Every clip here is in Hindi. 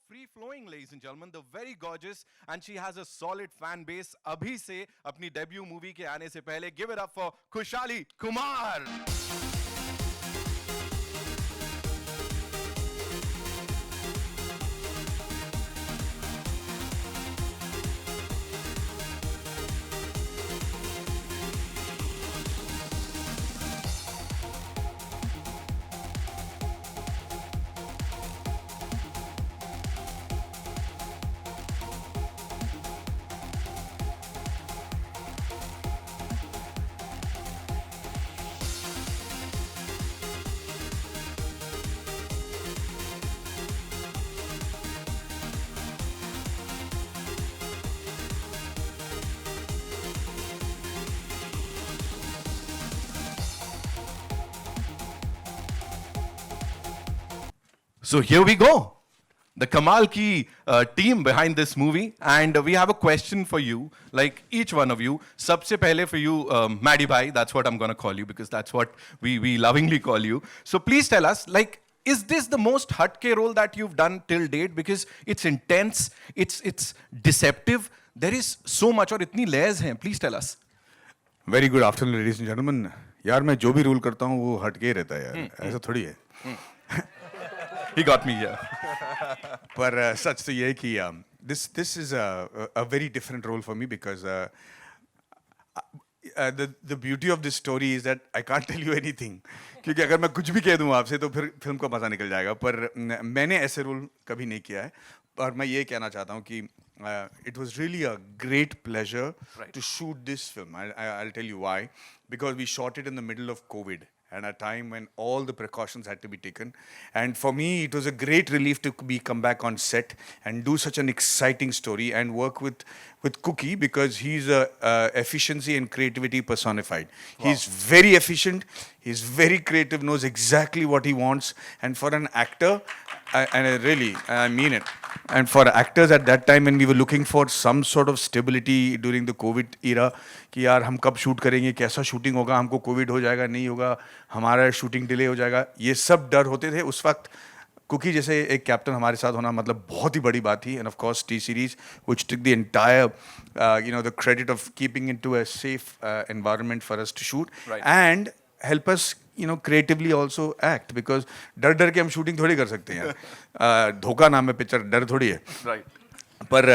free flowing, ladies and gentlemen, the very gorgeous, and she has a solid fan base. Abhi se apni debut movie ke aane se pehle, give it up for Khushali Kumar. So here we go. The Kamal Ki team behind this movie, and we have a question for you, like each one of you. Sabse pehle for you, Maddie Bhai, that's what I'm going to call you because that's what we lovingly call you. So please tell us, like, is this the most hatke role that you've done till date? Because it's intense, it's deceptive, there is so much और इतनी layers हैं. Please tell us. Very good afternoon, ladies and gentlemen. यार मैं जो भी रोल करता हूँ वो हटके ही रहता है यार, ऐसा थोड़ी है. He got me here. पर सच तो ये है कि this is a very different role for me because the beauty of this story is that I can't tell you anything. क्योंकि अगर मैं कुछ भी कह दूँ आपसे तो फिर फिल्म का मज़ा निकल जाएगा. पर मैंने ऐसे रोल कभी नहीं किया है. और मैं ये कहना चाहता हूँ कि it was really a great pleasure to shoot this film. I'll tell you why. Because we shot it in the middle of COVID. And a time when all the precautions had to be taken. And for me, it was a great relief to come back on set and do such an exciting story and work with Cookie because he's efficiency and creativity personified. Wow. He's very efficient, he's very creative, knows exactly what he wants. And for an actor, I mean it. And for actors at that time when we were looking for some sort of stability during the COVID era, कि यार हम कब शूट करेंगे, कैसा शूटिंग होगा, हमको कोविड हो जाएगा, नहीं होगा, हमारा शूटिंग डिले हो जाएगा, ये सब डर होते थे उस वक्त. कुकी जैसे एक कैप्टन हमारे साथ होना मतलब बहुत ही बड़ी बात थी. And of course T-Series which took the entire the credit of keeping it to a safe environment for us to shoot and help us creatively also act because डर के हम शूटिंग थोड़ी कर सकते हैं. धोखा नाम है पिक्चर, डर थोड़ी है. पर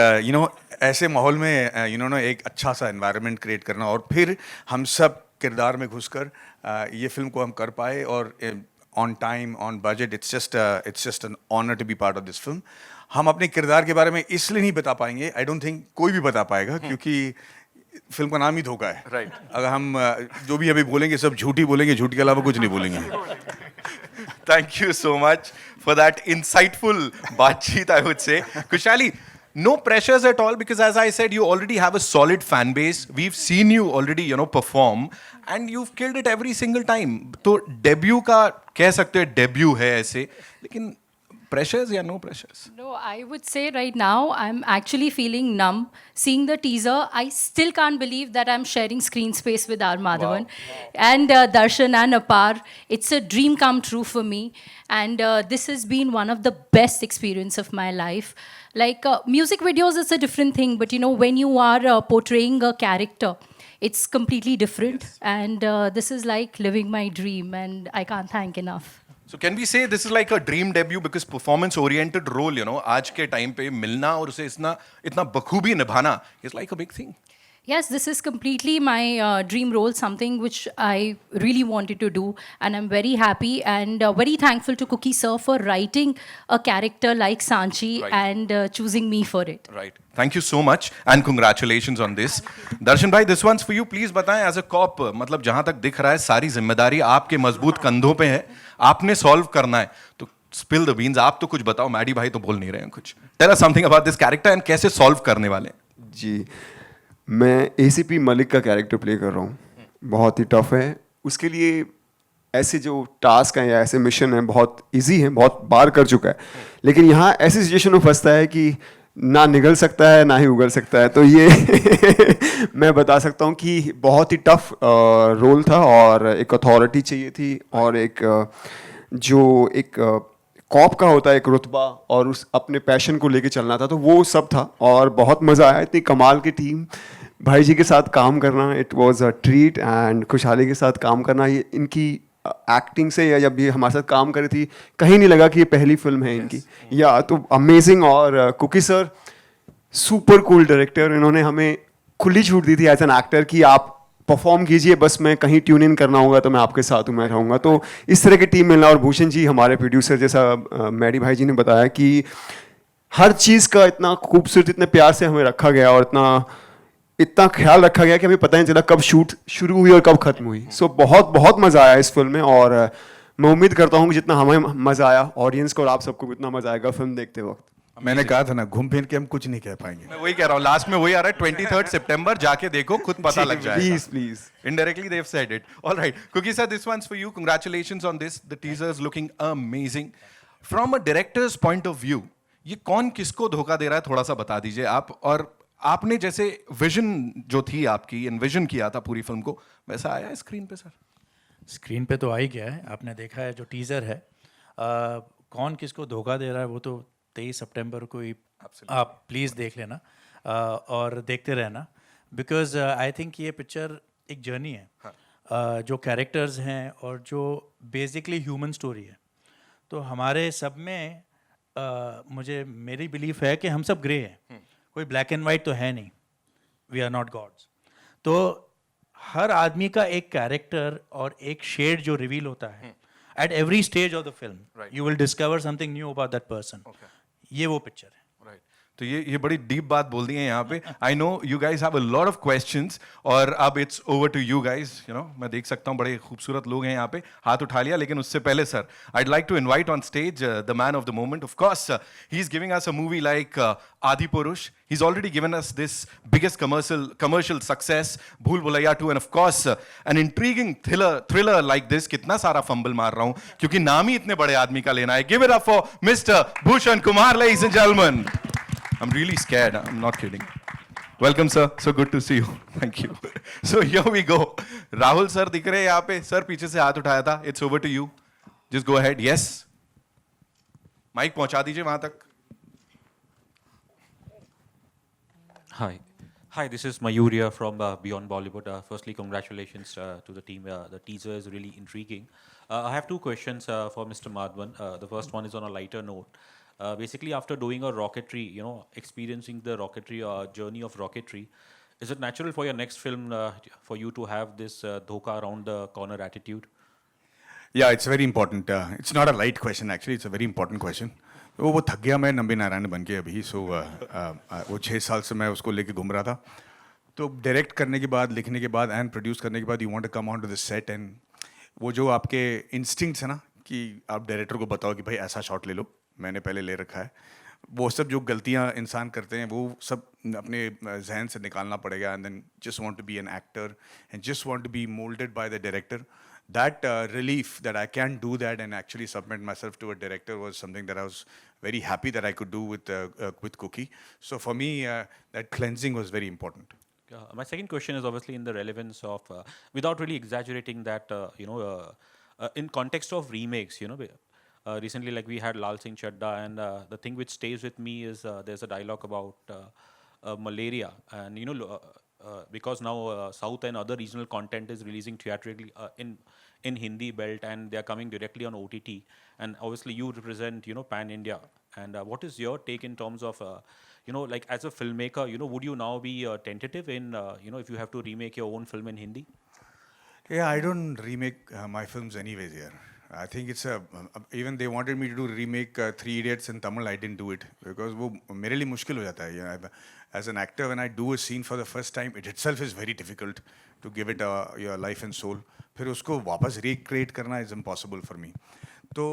ऐसे माहौल में एक अच्छा सा एनवायरनमेंट क्रिएट करना और फिर हम सब किरदार में घुसकर ये फिल्म को हम कर पाए और on time on budget. It's just an honour to be part of this film. हम अपने किरदार के बारे में इसलिए नहीं बता पाएंगे, आई डोंट थिंक कोई भी बता पाएगा क्योंकि फिल्म का नाम ही धोखा है. अगर हम जो भी अभी बोलेंगे सब झूठी बोलेंगे, झूठ के अलावा कुछ नहीं बोलेंगे. Thank you so much for that insightful baatcheet, I would say. Khushali, no pressures at all because as I said, you already have a solid fan base. We've seen you already, perform and you've killed it every single time. तो debut का कह सकते हैं debut है ऐसे, लेकिन pressures or no pressures? No, I would say right now I'm actually feeling numb. Seeing the teaser, I still can't believe that I'm sharing screen space with R. Madhavan. Wow. And Darshan and Apar. It's a dream come true for me. And this has been one of the best experience of my life. Like music videos is a different thing, but when you are portraying a character, it's completely different. Yes. And this is like living my dream and I can't thank enough. So can we say this is like a dream debut because performance-oriented role, आज के time पे मिलना और उसे इतना बखूबी निभाना is like a big thing. Yes, this is completely my dream role, something which I really wanted to do, and I'm very happy and very thankful to Cookie sir for writing a character like Sanchi and choosing me for it. Right. Thank you so much and congratulations on this. Darshan bhai, this one's for you. Please बताएं as a cop, मतलब जहाँ तक दिख रहा है सारी जिम्मेदारी आपके मजबूत कंधों पे है, आपने solve करना है. तो spill the beans, आप तो कुछ बताओ. मैडी भाई तो बोल नहीं रहे हैं कुछ. Tell us something about this character and कैसे solve करने वाले हैं. जी, मैं ACP मलिक का कैरेक्टर प्ले कर रहा हूँ. बहुत ही टफ है. उसके लिए ऐसे जो टास्क हैं या ऐसे मिशन हैं बहुत इजी हैं, बहुत बार कर चुका है. लेकिन यहाँ ऐसी सिचुएशन में फंसता है कि ना निगल सकता है ना ही उगल सकता है. तो ये मैं बता सकता हूँ कि बहुत ही टफ रोल था और एक अथॉरिटी चाहिए थी और एक जो एक कॉप का होता है एक रुतबा और उस अपने पैशन को लेके चलना था, तो वो सब था और बहुत मज़ा आया। इतनी कमाल की टीम, भाई जी के साथ काम करना it was a treat, and खुशहाली के साथ काम करना, ये इनकी एक्टिंग से या जब ये हमारे साथ काम करी थी कहीं नहीं लगा कि ये पहली फिल्म है इनकी। या तो अमेजिंग। और Kookie sir super cool director, इन्होंने हमें खुली छूट दी थी एज एन एक्टर कि आप परफॉर्म कीजिए, बस मैं कहीं ट्यून इन करना होगा तो मैं आपके साथ हूँ, मैं रहूँगा। तो इस तरह की टीम मिलना, और भूषण जी हमारे प्रोड्यूसर, जैसा मैडी भाई जी ने बताया कि हर चीज़ का इतना खूबसूरत, इतने प्यार से हमें रखा गया और इतना ख्याल रखा गया कि हमें पता नहीं चला कब शूट शुरू हुई और कब खत्म हुई। सो बहुत बहुत मज़ा आया इस फिल्म में, और मैं उम्मीद करता हूँ कि जितना हमें मज़ा आया ऑडियंस को और आप सबको भी उतना मज़ा आएगा फिल्म देखते वक्त। मैंने कहा था ना, घूम फिर के हम कुछ नहीं कह पाएंगे। मैं वही कह रहा हूँ, लास्ट में वही आ रहा है 23 सितंबर, जाके देखो, खुद पता लग जाएगा। Please please. Indirectly, they've said it. All right. Cookie sir, this one's for you. Congratulations on this. The teaser is looking amazing. From a director's point of view, ये कौन किसको धोखा दे रहा है, थोड़ा सा बता दीजिए आप। और आपने जैसे विजन जो थी आपकी, एनविजन किया था पूरी फिल्म को, वैसा आया स्क्रीन पे सर? स्क्रीन पे तो आ ही गया है, आपने देखा है जो टीज़र है। कौन किसको धोखा दे रहा है वो तो 23 सितंबर को ही आप प्लीज़ देख लेना और देखते रहना, बिकॉज आई थिंक ये पिक्चर एक जर्नी है। जो कैरेक्टर्स हैं और जो बेसिकली ह्यूमन स्टोरी है, तो हमारे सब में मुझे मेरी बिलीफ है कि हम सब ग्रे हैं, कोई ब्लैक एंड वाइट तो है नहीं, वी आर नॉट गॉड्स। तो हर आदमी का एक कैरेक्टर और एक शेड जो रिवील होता है at every stage of the film, you will discover something knew about that person. ये वो पिक्चर है। तो ये बड़ी डीप बात बोल दी है यहाँ पे। I know you guys have a lot of questions, और अब it's over to you guys. You know, मैं देख सकता हूँ बड़े खूबसूरत लोग हैं यहाँ पे, हाथ उठा लिया। लेकिन उससे पहले sir, I'd like to invite on stage the man of the moment. Of course he is giving us a movie like Adipurush. He's already given us this biggest commercial success, Bhool Bhulaiya 2, and of course an intriguing thriller like this. कितना सारा fumble मार रहा हूँ क्योंकि नाम ही इतने बड़े आदमी का लेना है. Give it up for Mr. Bhushan Kumar, ladies and gentlemen. I'm really scared. I'm not kidding. Welcome, sir. So good to see you. Thank you. So here we go. Rahul sir दिख रहे हैं यहाँ पे. Sir पीछे से हाथ उठाया था. It's over to you. Just go ahead. Yes. Mic पहुंचा दीजिए वहां तक. Hi, this is Mayuriya from Beyond Bollywood. Firstly, congratulations to the team. The teaser is really intriguing. I have two questions for Mr. Madhavan. The first one is on a lighter note. Basically, after doing a rocketry, experiencing the rocketry journey of rocketry, is it natural for your next film for you to have this dhoka around the corner attitude? Yeah, it's very important. It's not a light question actually. It's a very important question. वो थक गया मैं नंबी नारायण बन के अभी. सो वो 6 साल से मैं उसको लेके घूम रहा था. तो डायरेक्ट करने के बाद, लिखने के बाद एंड प्रोड्यूस करने के बाद, you want to come on to the set, and वो जो आपके इंस्टिंक्ट्स है ना कि आप डायरेक्टर को बताओ कि भाई ऐसा शॉट ले लो, मैंने पहले ले रखा है. वो सब जो गलतियाँ इंसान करते हैं वो सब अपने जहन से निकालना पड़ेगा. And then just want to be an actor and just want to be moulded by the director. That relief that I can do that and actually submit myself to a director was something that I was very happy that I could do with Cookie. So for me, that cleansing was very important. My second question is obviously in the relevance of, without really exaggerating that, in context of remakes, recently like we had Lal Singh Chadda, and the thing which stays with me is there's a dialogue about malaria, and because now South and other regional content is releasing theatrically in Hindi belt, and they are coming directly on OTT, and obviously you represent pan India, and what is your take in terms of like as a filmmaker, would you now be tentative in if you have to remake your own film in Hindi? Yeah, I don't remake my films anyways here. I think it's even they wanted me to do remake Three Idiots in Tamil. I didn't do it because वो मेरे लिए मुश्किल हो जाता है. As an actor, when I do a scene for the first time, it itself is very difficult to give it your life and soul. फिर उसको वापस recreate करना is impossible for me. So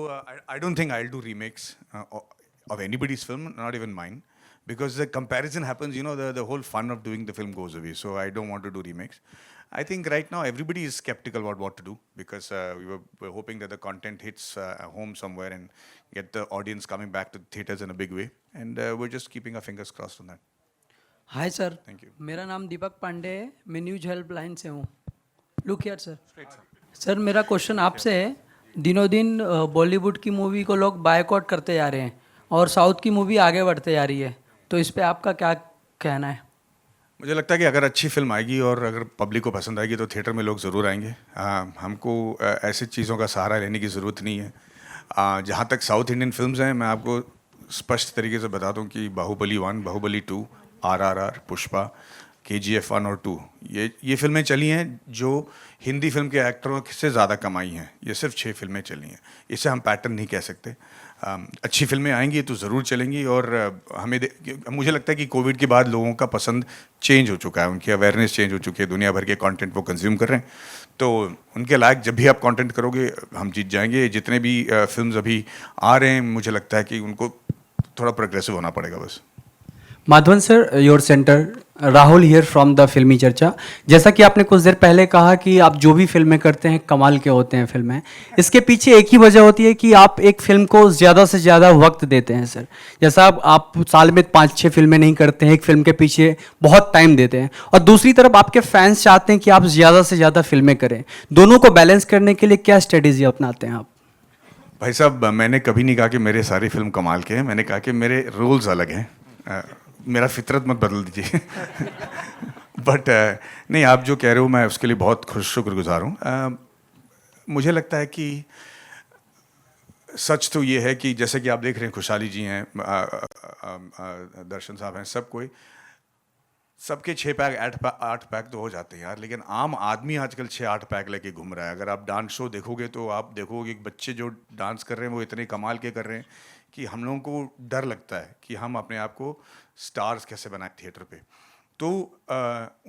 I don't think I'll do remakes of anybody's film, not even mine, because the comparison happens. The whole fun of doing the film goes away. So I don't want to do remakes. I think right now everybody is skeptical about what to do because we're hoping that the content hits home somewhere and get the audience coming back to the theaters in a big way. And we're just keeping our fingers crossed on that. Hi sir. Thank you. मेरा नाम दीपक पांडे है, मैं न्यूज हेल्पलाइन से हूँ. Look here sir. सर मेरा क्वेश्चन आपसे है, दिनों दिन बॉलीवुड की मूवी को लोग बायकॉट करते जा रहे हैं और साउथ की मूवी आगे बढ़ते जा रही है, तो इस पे आपका क्या कहना है? मुझे लगता है कि अगर अच्छी फिल्म आएगी और अगर पब्लिक को पसंद आएगी तो थिएटर में लोग ज़रूर आएंगे। हमको ऐसी चीज़ों का सहारा लेने की ज़रूरत नहीं है। जहाँ तक साउथ इंडियन फिल्म्स हैं, मैं आपको स्पष्ट तरीके से बता दूं कि बाहुबली 1, बाहुबली 2, RRR, पुष्पा, KGF 1 और 2, ये फिल्में चली हैं जो हिंदी फिल्म के एक्टरों से ज़्यादा कमाई हैं। ये सिर्फ 6 फिल्में चली हैं। इसे हम पैटर्न नहीं कह सकते। अच्छी फिल्में आएंगी तो ज़रूर चलेंगी। और मुझे लगता है कि कोविड के बाद लोगों का पसंद चेंज हो चुका है, उनकी अवेयरनेस चेंज हो चुकी है, दुनिया भर के कंटेंट वो कंज्यूम कर रहे हैं। तो उनके लायक जब भी आप कंटेंट करोगे हम जीत जाएंगे। जितने भी फिल्म्स अभी आ रहे हैं, मुझे लगता है कि उनको थोड़ा प्रोग्रेसिव होना पड़ेगा बस। Madhavan sir, your centre, Rahul here from the फिल्मी चर्चा। जैसा कि आपने कुछ देर पहले कहा कि आप जो भी फिल्में करते हैं कमाल के होते हैं फिल्में, इसके पीछे एक ही वजह होती है कि आप एक फिल्म को ज़्यादा से ज़्यादा वक्त देते हैं सर। जैसा आप साल में 5-6 फिल्में नहीं करते हैं, एक फिल्म के पीछे बहुत टाइम देते हैं, और दूसरी तरफ आपके फैंस चाहते हैं कि आप ज़्यादा से ज़्यादा फिल्में करें। दोनों को बैलेंस करने के लिए क्या स्ट्रेटेजी अपनाते हैं आप? भाई साहब, मैंने कभी नहीं कहा कि मेरे सारी फिल्म कमाल के हैं। मैंने कहा कि मेरे रोल्स अलग हैं। मेरा फितरत मत बदल दीजिए। बट नहीं, आप जो कह रहे हो मैं उसके लिए बहुत शुक्रगुजार हूँ। मुझे लगता है कि सच तो ये है कि जैसे कि आप देख रहे हैं, खुशहाली जी हैं, दर्शन साहब हैं, सब कोई, सबके 6 पैक 8 पैक तो हो जाते हैं यार। लेकिन आम आदमी आजकल 6-8 पैक लेके घूम रहा है। अगर आप डांस शो देखोगे तो आप देखोगे कि बच्चे जो डांस कर रहे हैं वो इतने कमाल के कर रहे हैं कि हम लोगों को डर लगता है कि हम अपने आप को स्टार्स कैसे बनाए थिएटर पे। तो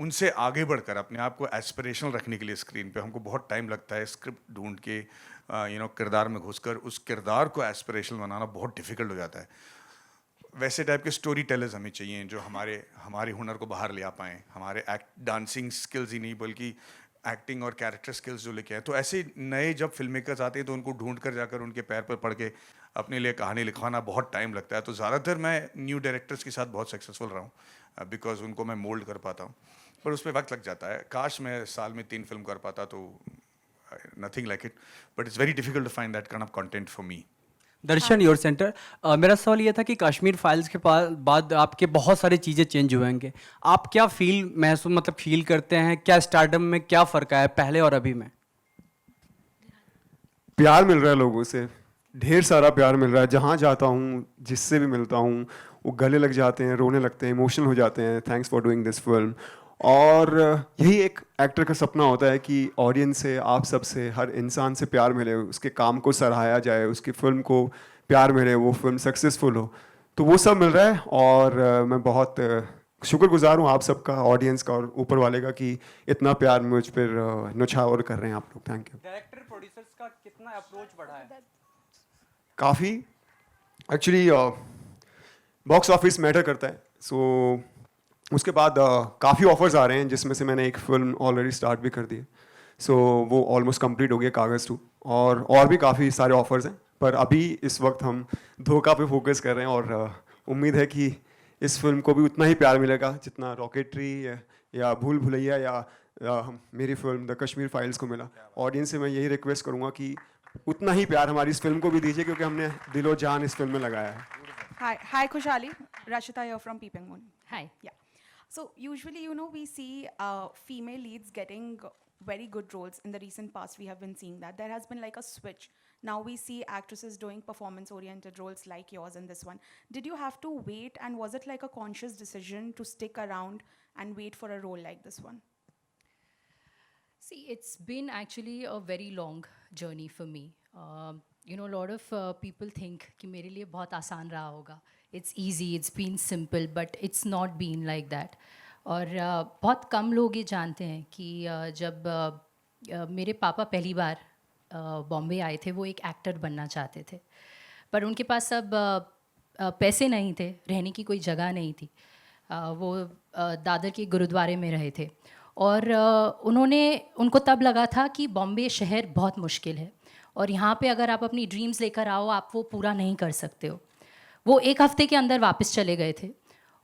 उनसे आगे बढ़कर अपने आप को एस्पिरेशनल रखने के लिए स्क्रीन पे हमको बहुत टाइम लगता है। स्क्रिप्ट ढूंढ के किरदार में घुसकर उस किरदार को एस्पिरेशनल बनाना बहुत डिफिकल्ट हो जाता है। वैसे टाइप के स्टोरी टेलर्स हमें चाहिए जो हमारे हुनर को बाहर ले आ पाएँ, हमारे डांसिंग स्किल्स ही नहीं बल्कि एक्टिंग और कैरेक्टर स्किल्स जो लेके आए। तो ऐसे नए जब फिल्म मेकर्स आते हैं तो उनको ढूंढ कर जाकर उनके पैर पर पड़ के अपने लिए कहानी लिखवाना बहुत टाइम लगता है। तो ज़्यादातर मैं न्यू डायरेक्टर्स के साथ बहुत सक्सेसफुल रहा हूँ बिकॉज उनको मैं मोल्ड कर पाता हूँ, पर उस पर वक्त लग जाता है। काश मैं साल में 3 फिल्म कर पाता तो nothing like it, but it's very difficult to find that kind of content for me. Darshan, your centre. मेरा सवाल ये था कि कश्मीर फाइल्स के बाद आपके बहुत सारी चीज़ें चेंज हुए होंगे। आप क्या फील करते हैं? क्या स्टारडम में क्या फ़र्क आया पहले और अभी में? प्यार मिल रहा है लोगों से, ढेर सारा प्यार मिल रहा है। जहाँ जाता हूँ, जिससे भी मिलता हूँ, वो गले लग जाते हैं, रोने लगते हैं, इमोशनल हो जाते हैं, thanks for doing this film. और यही एक एक्टर का सपना होता है कि ऑडियंस से, आप सब से, हर इंसान से प्यार मिले, उसके काम को सराहाया जाए, उसकी फिल्म को प्यार मिले, वो फिल्म सक्सेसफुल हो। तो वो सब मिल रहा है और मैं बहुत शुक्रगुजार हूँ आप सबका, ऑडियंस का और ऊपर वाले का कि इतना प्यार मुझ पर न्यौछावर कर रहे हैं आप लोग। Thank you. डायरेक्टर प्रोड्यूसर्स का कितना अप्रोच बढ़ा है? काफ़ी एक्चुअली बॉक्स ऑफिस मैटर करता है। सो उसके बाद काफ़ी ऑफर्स आ रहे हैं जिसमें से मैंने एक फिल्म ऑलरेडी स्टार्ट भी कर दी है। सो वो ऑलमोस्ट कंप्लीट हो गया, कागज़ 2, और भी काफ़ी सारे ऑफर्स हैं। पर अभी इस वक्त हम धोखा पे फोकस कर रहे हैं और उम्मीद है कि इस फिल्म को भी उतना ही प्यार मिलेगा जितना रॉकेटरी या भूल भुलैया या मेरी फिल्म द कश्मीर फाइल्स को मिला। ऑडियंस से मैं यही रिक्वेस्ट करूँगा कि उतना ही प्यार हमारी इस फिल्म को भी दीजिए क्योंकि हमने दिलो जान इस फिल्म में लगाया है। Hi, Khushali. Rashita here from Peeping Moon. Hi. Yeah. So usually, we see female leads getting very good roles. In the recent past, we have been seeing that. There has been like a switch. Now we see actresses doing performance-oriented roles like yours in this one. Did you have to wait, and was it like a conscious decision to stick around and wait for a role like this one? See, it's been actually a very long journey for me. A lot of people think कि मेरे लिए बहुत आसान रहा होगा. It's easy, it's been simple, but it's not been like that. और बहुत कम लोग ये जानते हैं कि जब मेरे पापा पहली बार बॉम्बे आए थे, वो एक एक्टर बनना चाहते थे, पर उनके पास अब पैसे नहीं थे, रहने की कोई जगह नहीं थी। वो दादर के गुरुद्वारे में रहे थे और उनको तब लगा था कि बॉम्बे शहर बहुत मुश्किल है और यहाँ पे अगर आप अपनी ड्रीम्स लेकर आओ आप वो पूरा नहीं कर सकते हो। वो 1 हफ्ते के अंदर वापस चले गए थे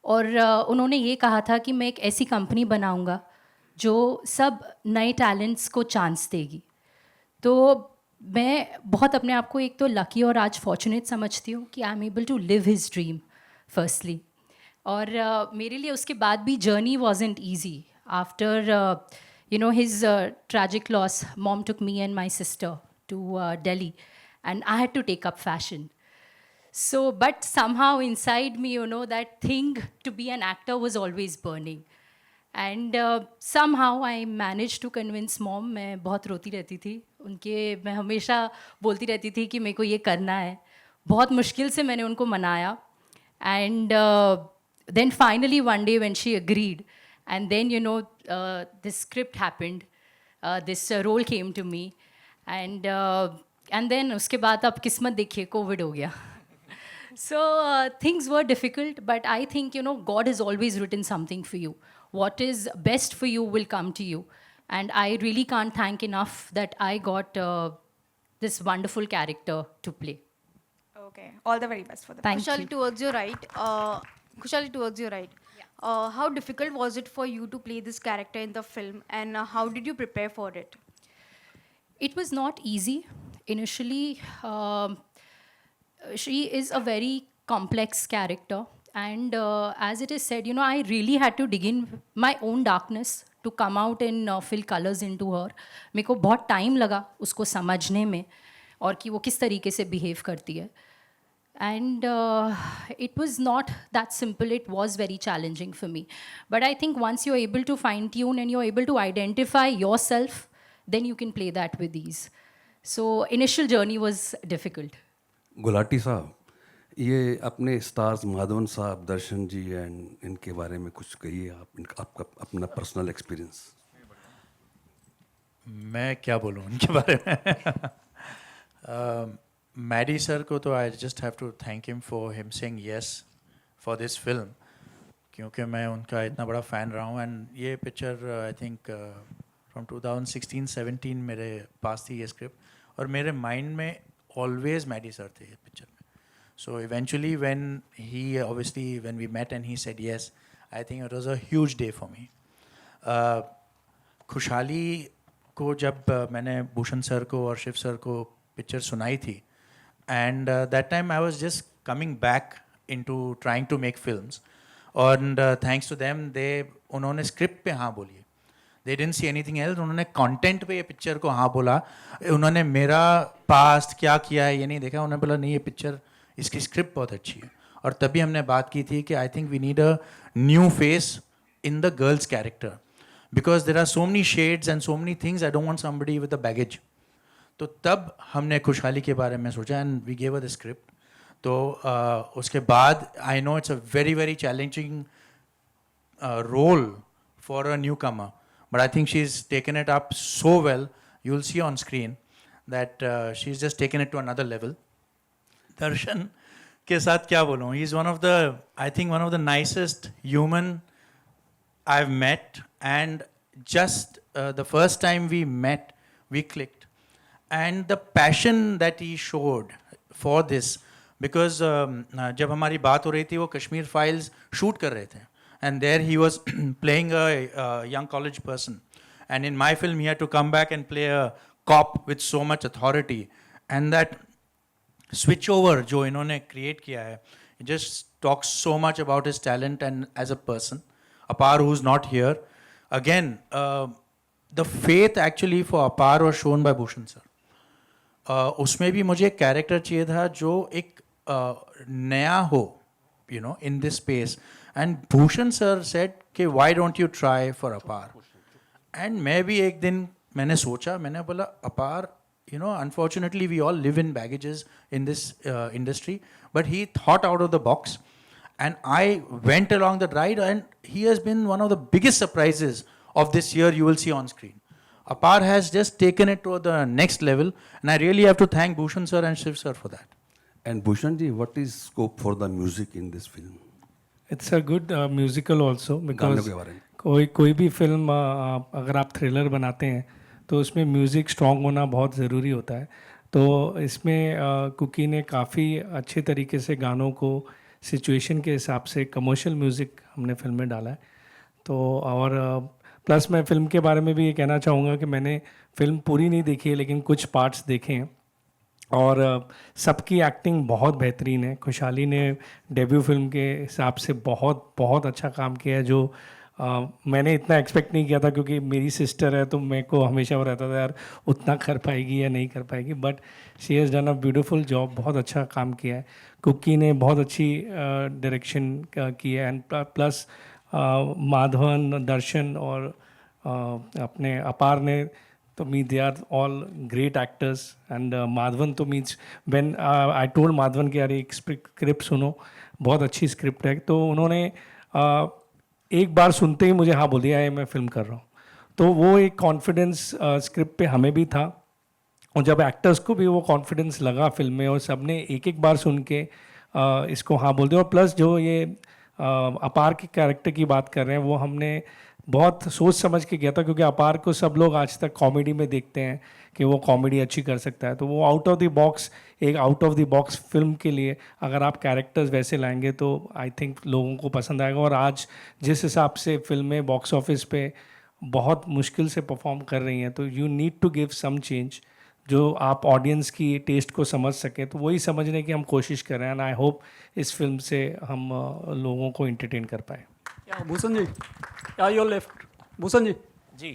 और उन्होंने ये कहा था कि मैं एक ऐसी कंपनी बनाऊँगा जो सब नए टैलेंट्स को चांस देगी। तो मैं बहुत अपने आप को एक तो लकी और आज फॉर्चुनेट समझती हूँ कि I am able to live his dream firstly, और मेरे लिए उसके बाद भी journey wasn't easy after his tragic loss. Mom took me and my sister to Delhi, and I had to take up fashion. So, but somehow inside me, that thing to be an actor was always burning. And somehow I managed to convince mom. मैं बहुत रोती रहती थी उनके, मैं हमेशा बोलती रहती थी कि मेरे को ये करना है. बहुत मुश्किल से मैंने उनको मनाया. And then finally one day when she agreed, and then this script happened, this role came to me, and then उसके बाद अब किस्मत देखिए कोविड हो गया. So things were difficult, but I think God has always written something for you. What is best for you will come to you, and I really can't thank enough that I got this wonderful character to play. Okay, all the very best for the Thank Kushali, you. towards your right. Kushali, towards your right. How difficult was it for you to play this character in the film, and how did you prepare for it? It was not easy initially. She is a very complex character, and as it is said, I really had to dig in my own darkness to come out and fill colors into her. मेरे को बहुत टाइम लगा उसको समझने में और कि वो किस तरीके से बिहेव करती है. And it was not that simple. It was very challenging for me. But I think once you're able to fine tune and you're able to identify yourself, then you can play that with ease. So initial journey was difficult. Gulati साहब, ये अपने स्टार्स माधवन साहब, दर्शन जी एंड इनके बारे में कुछ कहिए आप, आपका अपना पर्सनल एक्सपीरियंस. मैं क्या बोलूँ उनके बारे में. मैडी सर को तो I just have to thank him for him saying yes for this film, क्योंकि मैं उनका इतना बड़ा फ़ैन रहा हूँ. एंड ये पिक्चर आई थिंक फ्रॉम 2016-17 मेरे पास थी ये स्क्रिप्ट, और मेरे माइंड में ऑलवेज मैडी सर थे ये पिक्चर में. So eventually when we met and he said yes, I think it was a huge day for me. खुशहाली को जब मैंने भूषण सर को और शिव सर को पिक्चर सुनाई थी, and that time I was just coming back into trying to make films, and thanks to them उन्होंने स्क्रिप्ट पे हाँ बोली. They didn't see anything else. उन्होंने कंटेंट पे ये पिक्चर को हाँ बोला. उन्होंने मेरा पास्ट क्या किया है ये नहीं देखा. उन्होंने बोला नहीं ये पिक्चर, इसकी स्क्रिप्ट बहुत अच्छी है. और तभी हमने बात की थी कि I think we need a new face in the girls character, because there are so many shades and so many things. I don't want somebody with a baggage. तो तब हमने खुशहाली के बारे में सोचा and we gave a the script. तो उसके बाद I know it's a very very challenging role for a newcomer, but I think she's taken it up so well. You'll see on screen that she's just taken it to another level. Darshan के साथ क्या बोलूँ? He's one of the, I think one of the nicest human I've met, and just the first time we met, we clicked. And the passion that he showed for this, because जब हमारी बात हो रही थी वो कश्मीर फाइल्स शूट कर रहे थे. And there he was playing a young college person. And in my film, he had to come back and play a cop with so much authority. And that switch over जो इन्होंने create किया है, it just talks so much about his talent and as a person. Apar, who's not here. Again, the faith actually for Apar was shown by Bhushan sir. उसमें भी मुझे एक character चाहिए था जो एक नया हो, in this space. And Bhushan sir said कि why don't you try for Apar? And मैं भी एक दिन मैंने सोचा, मैंने बोला Apar, unfortunately we all live in baggages in this industry, but he thought out of the box, and I went along the ride, and he has been one of the biggest surprises of this year you will see on screen. Apar has just taken it to the next level, and I really have to thank Bhushan sir and Shiv sir for that. And Bhushan ji, what is scope for the music in this film? It's a good musical also, गानों because के बारे में. कोई भी फिल्म अगर आप थ्रिलर बनाते हैं तो उसमें म्यूज़िक स्ट्रॉन्ग होना बहुत ज़रूरी होता है. तो इसमें कुकी ने काफ़ी अच्छे तरीके से गानों को सिचुएशन के हिसाब से कमर्शियल म्यूज़िक हमने फिल्म में डाला है. तो और प्लस मैं फ़िल्म के बारे में भी ये कहना चाहूँगा कि मैंने फ़िल्म पूरी नहीं देखी है लेकिन कुछ पार्ट्स देखे हैं और सबकी एक्टिंग बहुत बेहतरीन है। खुशहाली ने डेब्यू फिल्म के हिसाब से बहुत बहुत अच्छा काम किया है जो मैंने इतना एक्सपेक्ट नहीं किया था क्योंकि मेरी सिस्टर है तो मेरे को हमेशा वो रहता था यार उतना कर पाएगी या नहीं कर पाएगी, but she has done a beautiful job, बहुत अच्छा काम किया है। कुकी ने बहुत अच्छी डायरेक्शन की है एंड प्लस माधवन, दर्शन और अपने अपार ने तो me they are all great actors and Madhavan तो means when I told Madhavan कि यार एक स्क्रिप्ट सुनो, बहुत अच्छी स्क्रिप्ट है, तो उन्होंने एक बार सुनते ही मुझे हाँ बोल दिया है मैं फ़िल्म कर रहा हूँ। तो वो एक कॉन्फिडेंस स्क्रिप्ट पे हमें भी था और जब एक्टर्स को भी वो कॉन्फिडेंस लगा फिल्म में और सबने एक एक बार सुन के इसको हाँ बोल दिया। और प्लस जो ये अपार के कैरेक्टर की बात कर रहे हैं वो हमने बहुत सोच समझ के किया था क्योंकि अपार को सब लोग आज तक कॉमेडी में देखते हैं कि वो कॉमेडी अच्छी कर सकता है, तो वो आउट ऑफ द बॉक्स, एक out of the box film के लिए अगर आप कैरेक्टर्स वैसे लाएंगे तो आई थिंक लोगों को पसंद आएगा। और आज जिस हिसाब से फिल्में बॉक्स ऑफिस पे बहुत मुश्किल से परफॉर्म कर रही हैं तो you need to give some change जो आप ऑडियंस की टेस्ट को समझ सकें, तो वही समझने की हम कोशिश कर रहे हैं एंड आई होप इस फिल्म से हम लोगों को एंटरटेन कर पाए। Yeah, Bhushan ji. Yeah, your left. Bhushan ji. Ji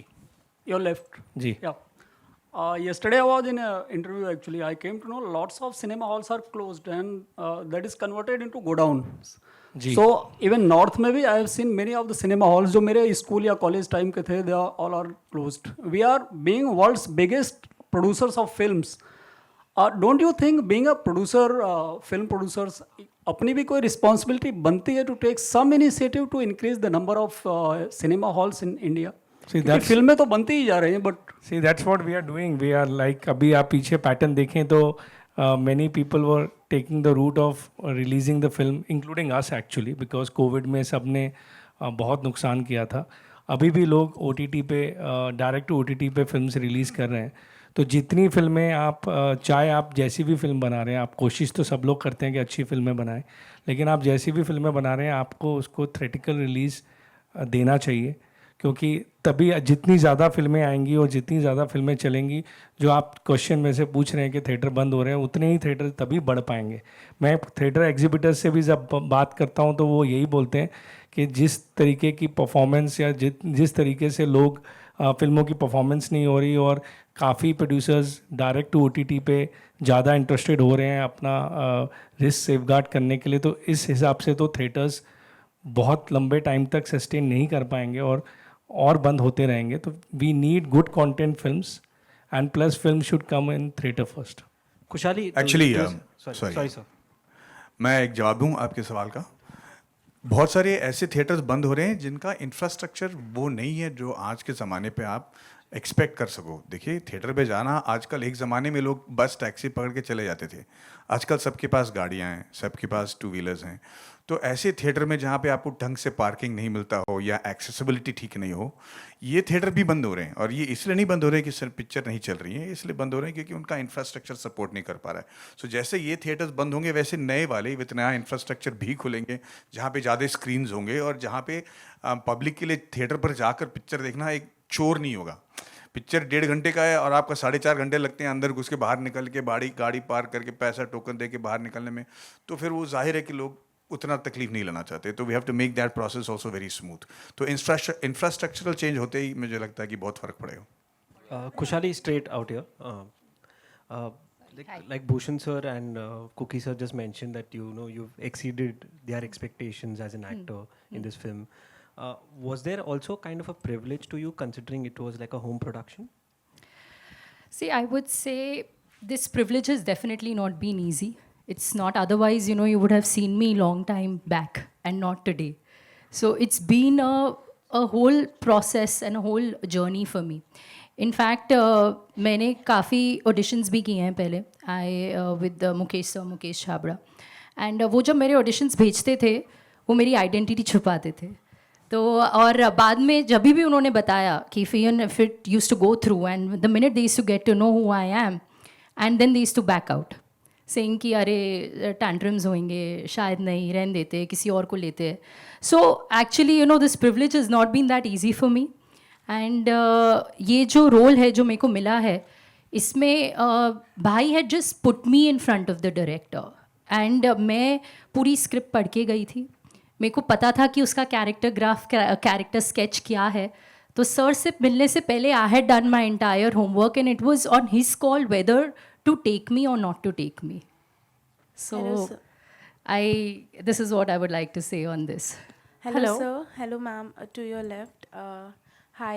Your left. Ji Yeah. Yesterday I was in an interview actually. I came to know lots of cinema halls are closed and that is converted into godowns. Ji So even north में भी I have seen many of the cinema halls जो मेरे स्कूल या कॉलेज टाइम के थे, they are all are closed. We are being world's biggest producers of films. Don't you think being a producer, film producers, अपनी भी कोई रिस्पॉन्सिबिलिटी बनती है to take some initiative to increase the number of cinema halls in India? फिल्में तो बनती ही जा रही हैं but see that's what we are doing, we are like अभी आप पीछे पैटर्न देखें तो many people were taking the route of releasing the film including us actually because COVID में सब ने बहुत नुकसान किया था। अभी भी लोग OTT पे डायरेक्ट टू OTT पे फिल्म से रिलीज़ कर रहे हैं। तो जितनी फिल्में आप चाहे आप जैसी भी फिल्म बना रहे हैं, आप कोशिश तो सब लोग करते हैं कि अच्छी फिल्में बनाएं, लेकिन आप जैसी भी फिल्में बना रहे हैं आपको उसको थिएट्रिकल रिलीज़ देना चाहिए क्योंकि तभी जितनी ज़्यादा फिल्में आएंगी और जितनी ज़्यादा फिल्में चलेंगी, जो आप क्वेश्चन में से पूछ रहे हैं कि थिएटर बंद हो रहे हैं, उतने ही थिएटर तभी बढ़ पाएंगे। मैं थिएटर एग्जिबिटर्स से भी जब बात करता हूँ तो वो यही बोलते हैं कि जिस तरीके की परफॉर्मेंस या जिस तरीके से लोग फिल्मों की परफॉर्मेंस नहीं हो रही और काफ़ी प्रोड्यूसर्स डायरेक्ट टू OTT पे ज़्यादा इंटरेस्टेड हो रहे हैं अपना रिस्क सेफगार्ड करने के लिए, तो इस हिसाब से तो थिएटर्स बहुत लंबे टाइम तक सस्टेन नहीं कर पाएंगे और बंद होते रहेंगे। तो we need good content films and plus film should come in theatre first. Khushali actually sorry sir, मैं एक जवाब दूं आपके सवाल का। बहुत सारे ऐसे थिएटर्स बंद हो रहे हैं जिनका इंफ्रास्ट्रक्चर वो नहीं है जो आज के ज़माने पे आप एक्सपेक्ट कर सको। देखिए थिएटर पे जाना आजकल, एक ज़माने में लोग बस टैक्सी पकड़ के चले जाते थे, आजकल सबके पास गाड़ियाँ हैं, सबके पास 2 व्हीलर्स हैं। तो ऐसे थिएटर में जहाँ पे आपको ढंग से पार्किंग नहीं मिलता हो या एक्सेसिबिलिटी ठीक नहीं हो, ये थिएटर भी बंद हो रहे हैं। और ये इसलिए नहीं बंद हो रहे कि सिर्फ पिक्चर नहीं चल रही है, इसलिए बंद हो रहे हैं क्योंकि उनका इंफ्रास्ट्रक्चर सपोर्ट नहीं कर पा रहा है। सो जैसे ये थिएटर्स बंद होंगे वैसे नए वाले विथ नया इंफ्रास्ट्रक्चर भी खुलेंगे जहाँ पे ज़्यादा स्क्रीन्स होंगे और जहाँ पे पब्लिक के लिए थिएटर पर जाकर पिक्चर देखना एक चोर नहीं होगा। पिक्चर 1.5 घंटे का है और आपका 4.5 घंटे लगते हैं अंदर घुस के बाहर निकल के गाड़ी पार करके पैसा टोकन दे के बाहर निकलने में, तो फिर वो जाहिर है कि लोग उतना तकलीफ नहीं लेना चाहते। तो we have to make that process also very smooth. तो इंफ्रास्ट्रक्चरल चेंज होते ही मुझे लगता है कि बहुत फ़र्क पड़ेगा। Kushali, straight out here. Like Bhushan sir and Cookie sir just mentioned that you've exceeded their expectations as an actor in this film. Was there also kind of a privilege to you considering it was like a home production? See, I would say this privilege has definitely not been easy. It's not, otherwise, you would have seen me long time back and not today. So it's been a whole process and a whole journey for me. In fact, मैंने काफ़ी auditions भी किए हैं पहले, with Mukesh sir, Mukesh Chhabra, and वो जब मेरे auditions भेजते थे वो मेरी identity छुपाते थे। तो और बाद में जब भी उन्होंने बताया कि if it used to go through and the minute they used to get to know who I am and then they used to back out saying कि अरे tantrums होंगे, शायद नहीं, रहने देते, किसी और को लेते हैं। So actually this privilege has not been that easy for me and ये जो रोल है जो मेरे को मिला है इसमें भाई had just put me in front of the director and मैं पूरी स्क्रिप्ट पढ़ के गई थी. मेरे को पता था कि उसका कैरेक्टर स्केच क्या है. तो सर से मिलने से पहले I had done my entire homework and it was on his call whether to take me or not to take me. So this is what I would like to say on this. Hello, sir. Hello, ma'am. To your left. Hi,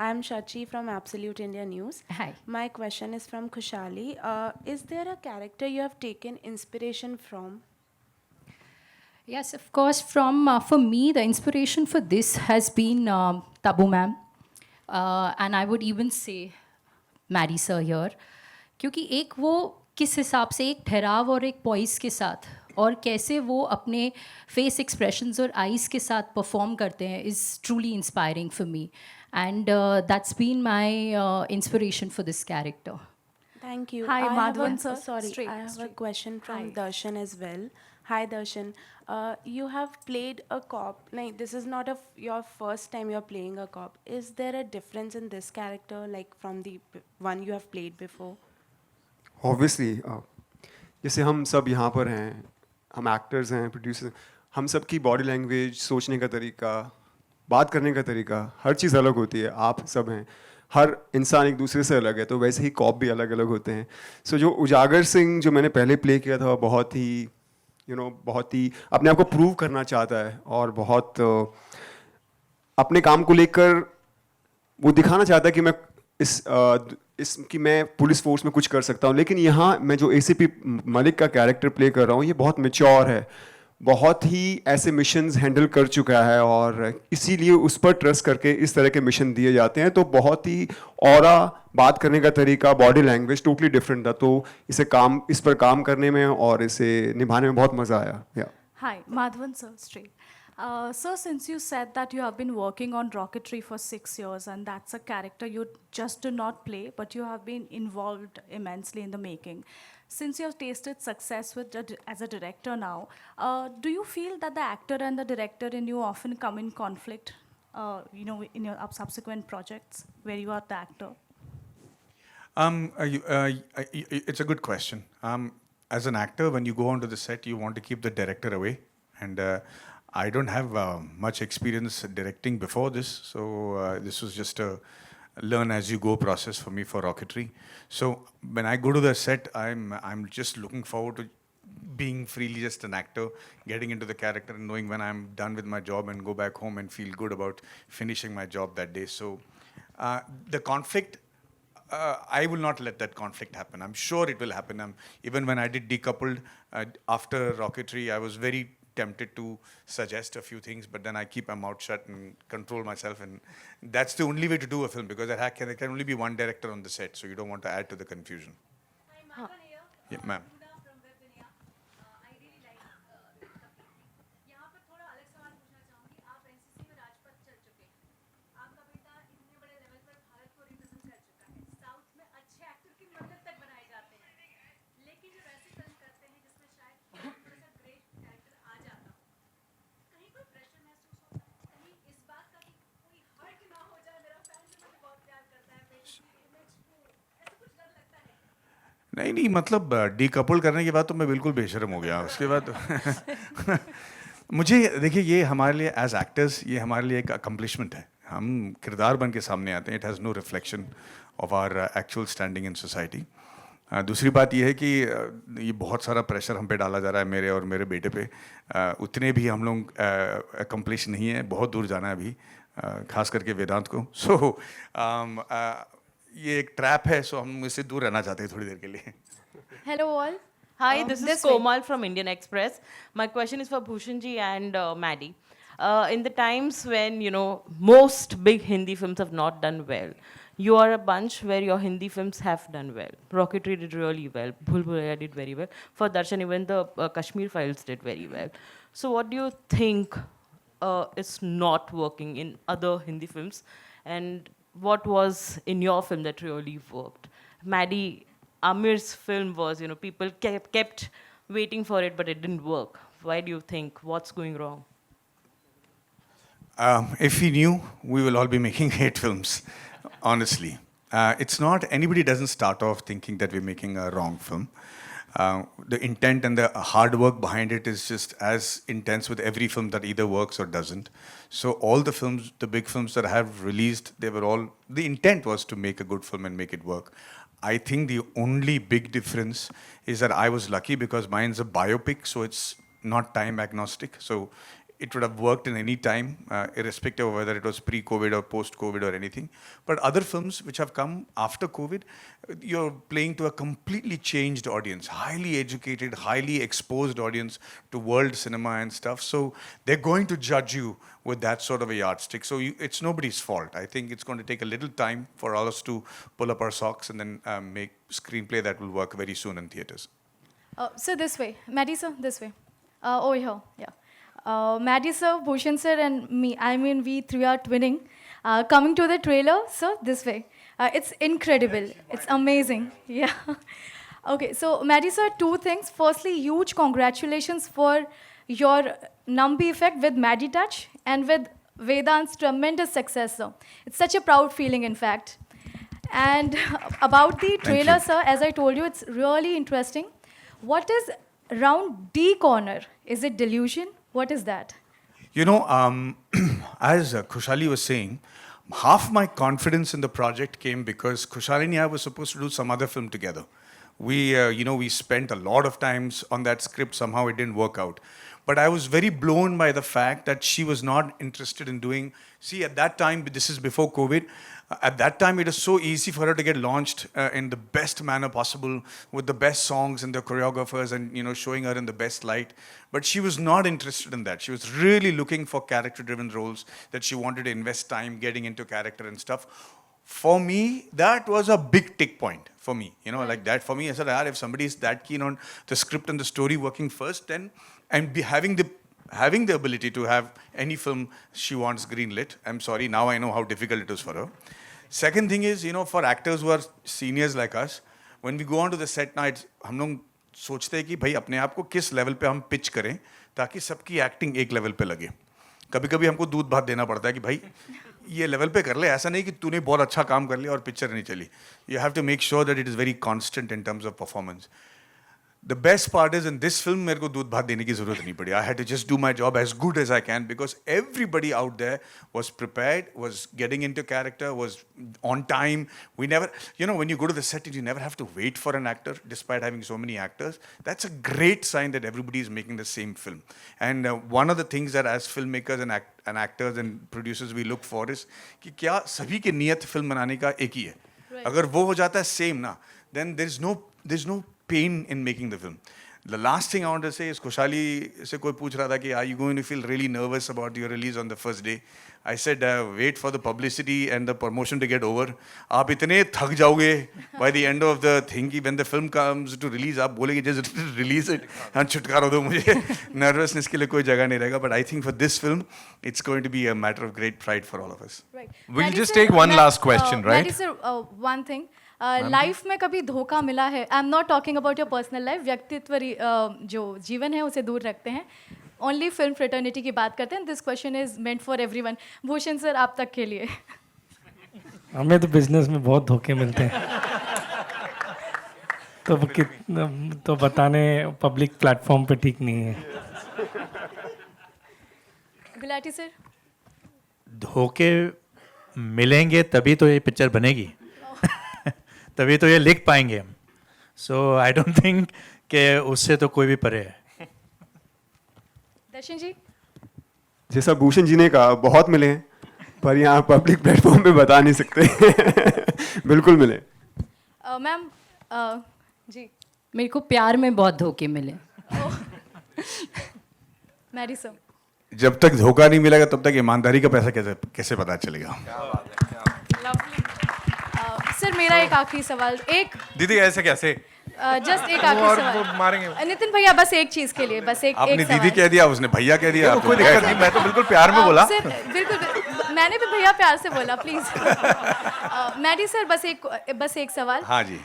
I'm Shachi from Absolute India News. Hi. My question is from Khushali. Is there a character you have taken inspiration from? Yes, of course. For me, the inspiration for this has been Tabu ma'am, and I would even say Maddie sir here, क्योंकि एक वो किस हिसाब से एक ठहराव और एक पॉइस के साथ और कैसे वो अपने फेस एक्सप्रेशंस और आइज़ के साथ परफॉर्म करते हैं is truly inspiring for me and that's been my inspiration for this character. Thank you. Hi, I have Madhavan, a- sir. Sorry, Straight, I have a straight. question from Hi. Darshan as well. Hi, Darshan. You have played a cop. Like, this is not your first time you're playing a cop. Is there a difference in this character, like from the one you have played before? Obviously जैसे हम सब यहाँ पर हैं, हम एक्टर्स हैं, प्रोड्यूसर, हम सब की बॉडी लैंग्वेज, सोचने का तरीका, बात करने का तरीका, हर चीज़ अलग होती है. आप सब हैं, हर इंसान एक दूसरे से अलग है, तो वैसे ही कॉप भी अलग अलग होते हैं. सो जो उजागर सिंह जो मैंने पहले प्ले किया था, बहुत ही बहुत ही अपने आप को प्रूव करना चाहता है और बहुत अपने काम को लेकर वो दिखाना चाहता है कि मैं कि मैं पुलिस फोर्स में कुछ कर सकता हूँ. लेकिन यहाँ मैं जो एसीपी मलिक का कैरेक्टर प्ले कर रहा हूँ, ये बहुत मैच्योर है, बहुत ही ऐसे मिशंस हैंडल कर चुका है और इसीलिए उस पर ट्रस्ट करके इस तरह के मिशन दिए जाते हैं. तो बहुत ही ऑरा, बात करने का तरीका, बॉडी लैंग्वेज टोटली डिफरेंट था. तो इस पर काम करने में और इसे निभाने में बहुत मज़ा आया. Hi, Madhavan sir, straight. Sir, since you said that you have been working on rocketry for 6 years and that's a character you just do not play, but you have been involved immensely in the making. Since you have tasted success as a director now, do you feel that the actor and the director in you often come in conflict, in your subsequent projects where you are the actor? It's a good question. As an actor, when you go onto the set, you want to keep the director away. And I don't have much experience directing before this, so this was just a learn as you go process for me for rocketry. So when I go to the set, I'm just looking forward to being freely just an actor, getting into the character and knowing when I'm done with my job and go back home and feel good about finishing my job that day. So the conflict, I will not let that conflict happen. I'm sure it will happen. Even when I did Decoupled, after rocketry, I was very tempted to suggest a few things, but then I keep my mouth shut and control myself, and that's the only way to do a film, because there can only be one director on the set, so you don't want to add to the confusion. Yeah, ma'am. नहीं मतलब डीकपल करने के बाद तो मैं बिल्कुल बेशर्म हो गया. उसके बाद तो मुझे देखिए, ये हमारे लिए एज एक्टर्स ये हमारे लिए एक अकम्पलिशमेंट है. हम किरदार बन के सामने आते हैं. It has no reflection of our actual standing in society. दूसरी बात ये है कि ये बहुत सारा प्रेशर हम पे डाला जा रहा है, मेरे और मेरे बेटे पे. उतने भी हम लोग अकम्पलिश नहीं है, बहुत दूर जाना है अभी, खास करके वेदांत को. सो ये एक ट्रैप है, सो हम इससे दूर रहना चाहते हैं थोड़ी देर के लिए. Hello all. Hi, this is Komal from Indian Express. My question is for Bhushan ji and Maddie. In the times when, most big Hindi films have not done well, you are a bunch where your Hindi films have done well. Rocketry did really well. Bhul Bhulaiya did very well. For Darshan, even the Kashmir Files did very well. So what do you think is not working in other Hindi films? And what was in your film that really worked? Maddie, Amir's film was, people kept waiting for it, but it didn't work. Why do you think? What's going wrong? If we knew, we will all be making 8 films, honestly. It's not, anybody doesn't start off thinking that we're making a wrong film. The intent and the hard work behind it is just as intense with every film that either works or doesn't. So all the films, the big films that I have released, they were all, the intent was to make a good film and make it work. I think the only big difference is that I was lucky because mine's a biopic, so it's not time agnostic. So it would have worked in any time, irrespective of whether it was pre-COVID or post-COVID or anything. But other films which have come after COVID, you're playing to a completely changed audience, highly educated, highly exposed audience to world cinema and stuff. So they're going to judge you with that sort of a yardstick. So it's nobody's fault. I think it's going to take a little time for all us to pull up our socks and then make screenplay that will work very soon in theaters. So this way, Maddie sir, this way. Over here, yeah. Maddie sir, Bhushan sir and me, I mean we three are twinning. Coming to the trailer, sir, this way. It's incredible. It's amazing. Yeah. Okay, so Maddie sir, 2 things. Firstly, huge congratulations for your Nambi effect with Maddie Touch and with Vedant's tremendous success, sir. It's such a proud feeling, in fact. And about the trailer, sir, as I told you, it's really interesting. What is round D corner? Is it delusion? What is that? You know, as Khushali was saying, half my confidence in the project came because Khushali and I were supposed to do some other film together. We spent a lot of times on that script. Somehow it didn't work out. But I was very blown by the fact that she was not interested in doing... See, at that time, this is before COVID, at that time it was so easy for her to get launched in the best manner possible with the best songs and the choreographers and, showing her in the best light. But she was not interested in that. She was really looking for character-driven roles that she wanted to invest time getting into character and stuff. For me, that was a big tick point for me. Like that for me, I said, if somebody is that keen on the script and the story working first, then and be having the ability to have any film she wants greenlit. I'm sorry, now I know how difficult it is for her. Second thing is, for actors who are seniors like us, when we go on to the set nights, हम लोग सोचते हैं कि भाई अपने आप को किस लेवल पे हम पिच करें ताकि सबकी एक्टिंग एक लेवल पे लगे. कभी-कभी हमको दूध भात देना पड़ता है कि भाई ये लेवल पे कर ले, ऐसा नहीं कि तूने बहुत अच्छा काम कर लिया और पिक्चर नहीं चली. You have to make sure that it is very constant in terms of performance. The best part is in this film, मेरे को दूध भात देने की ज़रूरत नहीं पड़ी. I had to just do my job as good as I can because everybody out there was prepared, was getting into character, was on time. We never, when you go to the set, you never have to wait for an actor despite having so many actors. That's a great sign that everybody is making the same film. And one of the things that as filmmakers and actors and producers we look for is कि क्या सभी की नियत फिल्म बनाने का एक ही है. अगर वो हो जाता है same ना, then there's no pain in making the film. The last thing I want to say is, Khushali se koi pooch raha tha ki, are you going to feel really nervous about your release on the first day? I said, wait for the publicity and the promotion to get over. आप इतने थक जाओगे by the end of the thing कि when the film comes to release, आप बोलेंगे just release it and छुटकारा दो मुझे. Nervousness के लिए कोई जगह नहीं रहेगा. But I think for this film, it's going to be a matter of great pride for all of us. Right. We'll just take one last question, right? Maddie sir, one thing. Life में कभी धोखा मिला है? I am not talking about your personal life. व्यक्तित्व जो जीवन है उसे दूर रखते हैं. ओनली फिल्म फ्रेटर्निटी की बात करते हैं. This question is meant for everyone. Bhushan sir, आप तक के लिए. हमें तो बिजनेस में बहुत धोखे मिलते हैं. तो बताने पब्लिक प्लेटफॉर्म पे ठीक नहीं है. गुलाटी सर, धोखे मिलेंगे तभी तो ये पिक्चर बनेगी. तभी तो ये लिख पाएंगे हम. सो आई डोंट थिंक कि उससे तो कोई भी परे है. दर्शन जी, जैसा भूषण जी ने कहा, बहुत मिले हैं पर यहाँ पब्लिक प्लेटफॉर्म पे बता नहीं सकते. बिल्कुल मिले. मैम जी, मेरे को प्यार में बहुत धोखे मिले. मैरी सर, जब तक धोखा नहीं मिलेगा तब तक ईमानदारी का पैसा कैसे पता चलेगा. सर मेरा एक आखिरी सवाल. एक दीदी ऐसे कैसे? जस्ट एक आखिरी सवाल. मारेंगे. नितिन भैया, बस एक चीज के लिए, बस एक आपने एक दीदी कह दिया, उसने भैया कह दिया. कोई दिक्कत नहीं, मैं तो बिल्कुल प्यार में बोला. सर बिल्कुल मैंने भी भैया प्यार से बोला प्लीज। मैडी सर बस एक सवाल। हाँ जी।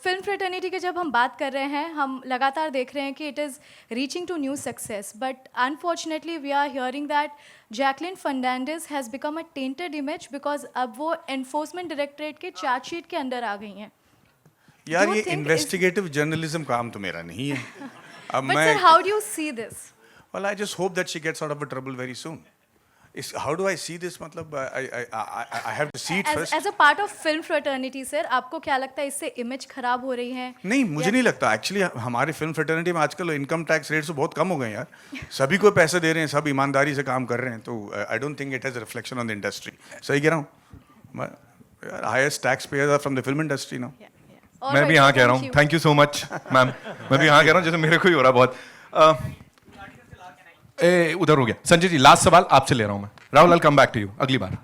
फिल्म फ्रेटर्निटी की जब हम बात कर रहे हैं, हम लगातार देख रहे हैं कि it is reaching to new success, but unfortunately we are hearing that Jacqueline Fernandez has become a tainted image because अब वो एनफोर्समेंट डायरेक्टरेट के चार्जशीट के अंडर आ गई हैं। यार ये इन्वेस्टिगेटिव जर्नलिज्म काम तो मेरा नहीं है। अब But मैं sir, how do you see this? Well, I just hope that she gets out of a trouble very soon. How do I see this? मतलब I have to see it first. As a part of film fraternity, sir, आपको क्या लगता है इससे इमेज खराब हो रही है? नहीं, मुझे नहीं लगता। एक्चुअली हमारे फिल्म फ्रेटर्निटी में आजकल इनकम टैक्स रेट्स बहुत कम हो गए यार। सभी को पैसे दे रहे हैं, सब ईमानदारी से काम कर रहे हैं, तो I don't think it has a reflection on the industry. सही कह रहा हूँ? Highest tax payers are from the film industry now. मैं भी यहाँ कह रहा हूँ, thank you so much ma'am. मैं भी यहाँ कह रहा हूँ जैसे मेरे को ही हो रहा बहुत। उधर हो गया। संजय जी, लास्ट सवाल आपसे ले रहा हूँ मैं। राहुल, आई कम बैक टू यू अगली बार।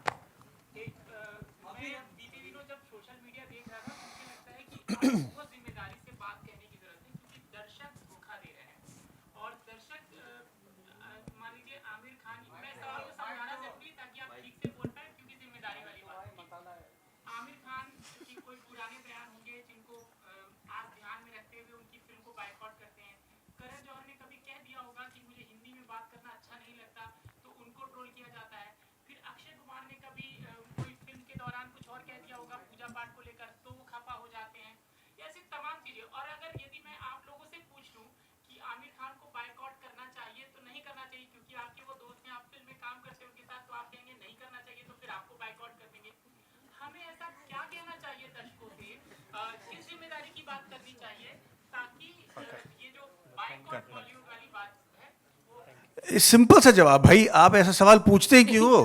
सिंपल सा जवाब, भाई आप ऐसा सवाल पूछते ही क्यों हो?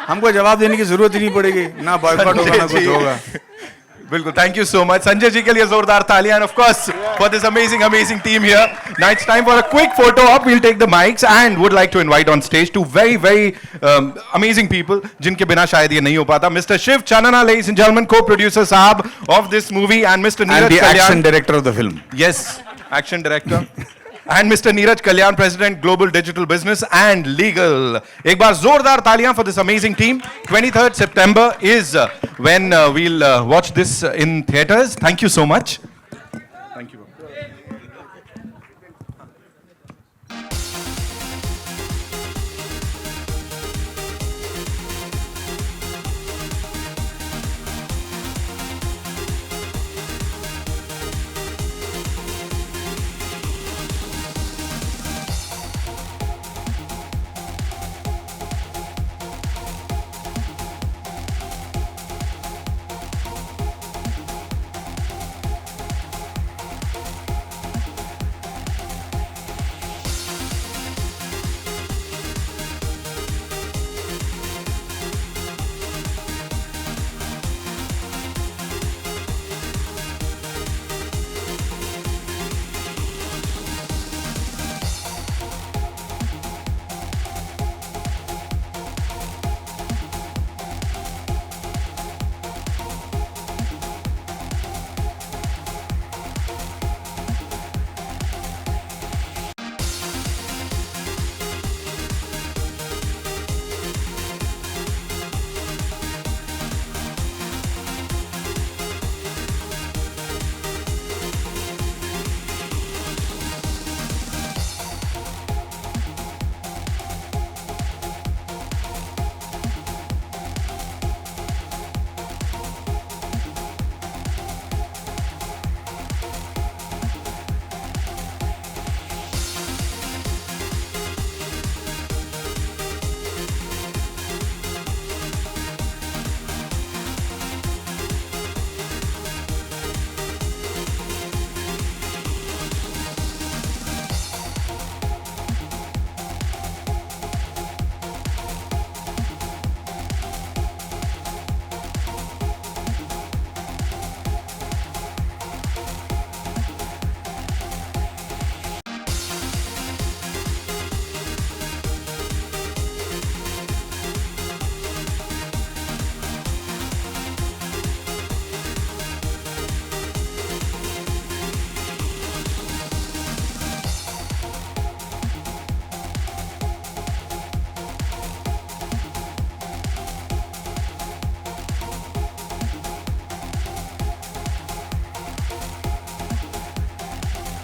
हमको जवाब देने की जरूरत ही नहीं पड़ेगी, ना बॉयकॉट होगा ना कुछ होगा। बिल्कुल, thank you so much Sanjay ji के लिए जोरदार तालियां, and of course for this amazing team here. Now it's time for a quick photo op. We'll take the mics and would like to invite on stage two very amazing people जिनके बिना शायद ये नहीं हो पाता. Mr. Shiv Chanana, ladies and gentlemen, co-producer साहब of this movie, and Mr. Neeraj and the Kalyan, action director of the film. Yes, action director. And Mr. Neeraj Kalyan, President, Global Digital Business and Legal. एक बार जोरदार तालियां for this amazing team. 23rd September is when we'll watch this in theaters. Thank you so much.